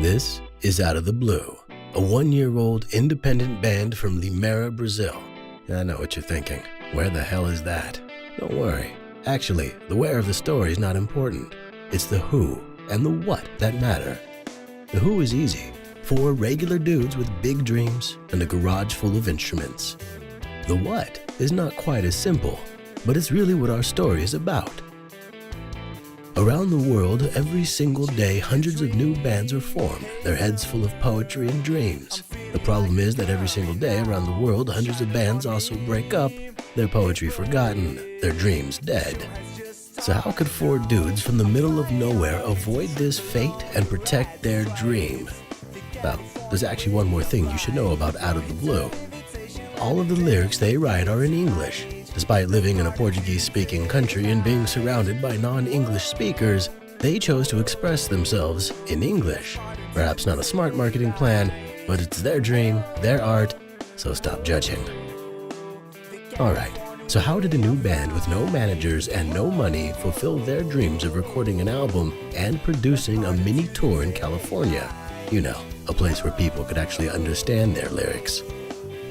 This is Out of the Blue, a one-year-old independent band from Limeira, Brazil. I know what you're thinking. Where the hell is that? Don't worry. Actually, the where of the story is not important. It's the who and the what that matter. The who is easy. 4 regular dudes with big dreams and a garage full of instruments. The what is not quite as simple, but it's really what our story is about. Around the world, every single day, hundreds of new bands are formed, their heads full of poetry and dreams. The problem is that every single day around the world, hundreds of bands also break up, their poetry forgotten, their dreams dead. So how could 4 dudes from the middle of nowhere avoid this fate and protect their dream? Well, there's actually one more thing you should know about Out of the Blue. All of the lyrics they write are in English. Despite living in a Portuguese-speaking country and being surrounded by non-English speakers, they chose to express themselves in English. Perhaps not a smart marketing plan, but it's their dream, their art, so stop judging. Alright, so how did a new band with no managers and no money fulfill their dreams of recording an album and producing a mini tour in California? You know, a place where people could actually understand their lyrics.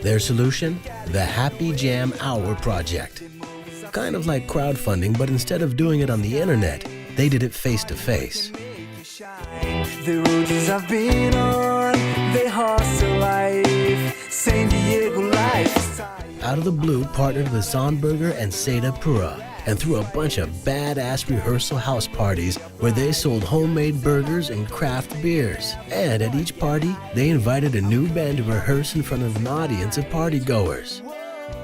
Their solution? The Happy Jam Hour Project. Kind of like crowdfunding, but instead of doing it on the internet, they did it face-to-face. The roads I've been on, they hustle life, San Diego lifestyle. Out of the Blue partnered with Zonberger and Seda Pura and threw a bunch of badass rehearsal house parties where they sold homemade burgers and craft beers. And at each party, they invited a new band to rehearse in front of an audience of partygoers.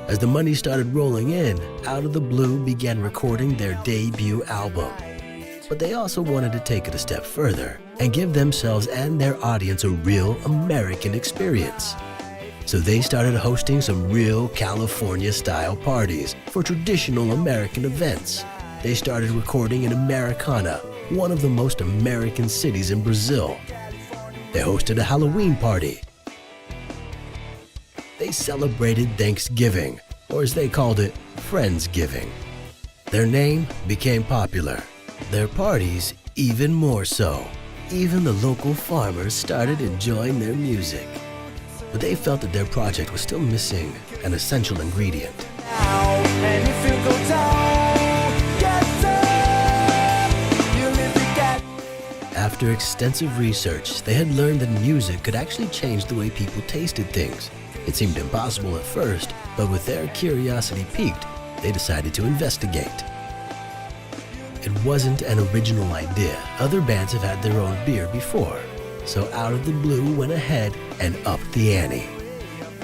As the money started rolling in, Out of the Blue began recording their debut album. But they also wanted to take it a step further and give themselves and their audience a real American experience. So they started hosting some real California-style parties for traditional American events. They started recording in Americana, one of the most American cities in Brazil. They hosted a Halloween party. They celebrated Thanksgiving, or as they called it, Friendsgiving. Their name became popular. Their parties even more so. Even the local farmers started enjoying their music. But they felt that their project was still missing an essential ingredient. And if you go down, get up, you live to get. After extensive research, they had learned that music could actually change the way people tasted things. It seemed impossible at first, but with their curiosity piqued, they decided to investigate. It wasn't an original idea. Other bands have had their own beer before. So Out of the Blue went ahead and upped the ante.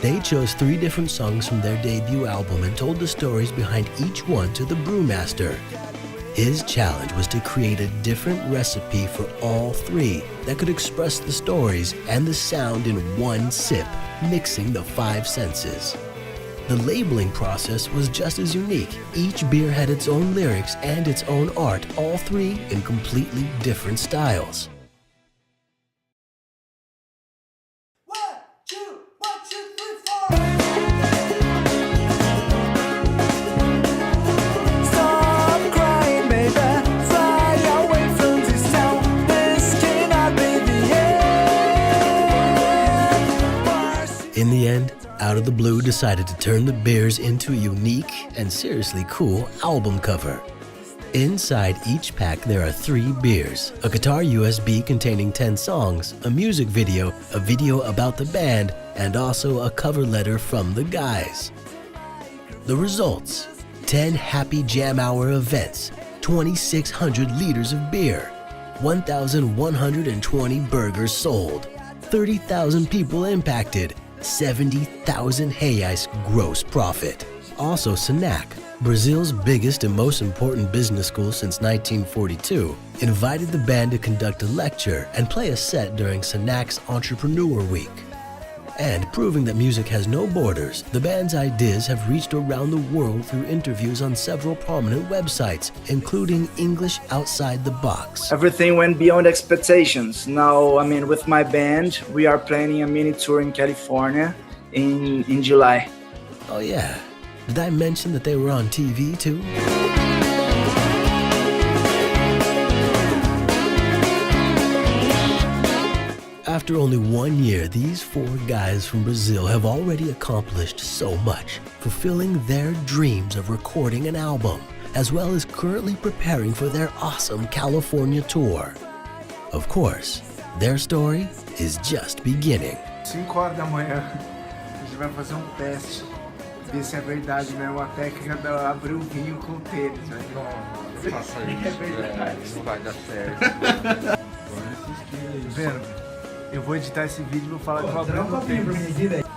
They chose 3 different songs from their debut album and told the stories behind each one to the brewmaster. His challenge was to create a different recipe for all 3 that could express the stories and the sound in one sip, mixing the 5 senses. The labeling process was just as unique. Each beer had its own lyrics and its own art, all 3 in completely different styles. In the end, Out of the Blue decided to turn the beers into a unique and seriously cool album cover. Inside each pack there are 3 beers, a guitar USB containing 10 songs, a music video, a video about the band, and also a cover letter from the guys. The results: 10 Happy Jam Hour events, 2,600 liters of beer, 1,120 burgers sold, 30,000 people impacted, 70,000 reais gross profit. Also, SENAC, Brazil's biggest and most important business school since 1942, invited the band to conduct a lecture and play a set during SENAC's Entrepreneur Week. And proving that music has no borders, the band's ideas have reached around the world through interviews on several prominent websites, including English Outside the Box. Everything went beyond expectations. Now, with my band, we are planning a mini tour in California in July. Oh yeah, did I mention that they were on TV too? After only 1 year, these 4 guys from Brazil have already accomplished so much, fulfilling their dreams of recording an album, as well as currently preparing for their awesome California tour. Of course, their story is just beginning. 5 horas da manhã, a gente vai fazer um teste, ver se é verdade mesmo a técnica de abrir o vinho com tênis, velho. Não, faça isso, É verdade. não vai dar certo. Vendo? Eu vou editar esse vídeo e vou falar que eu vou abrir o tênis.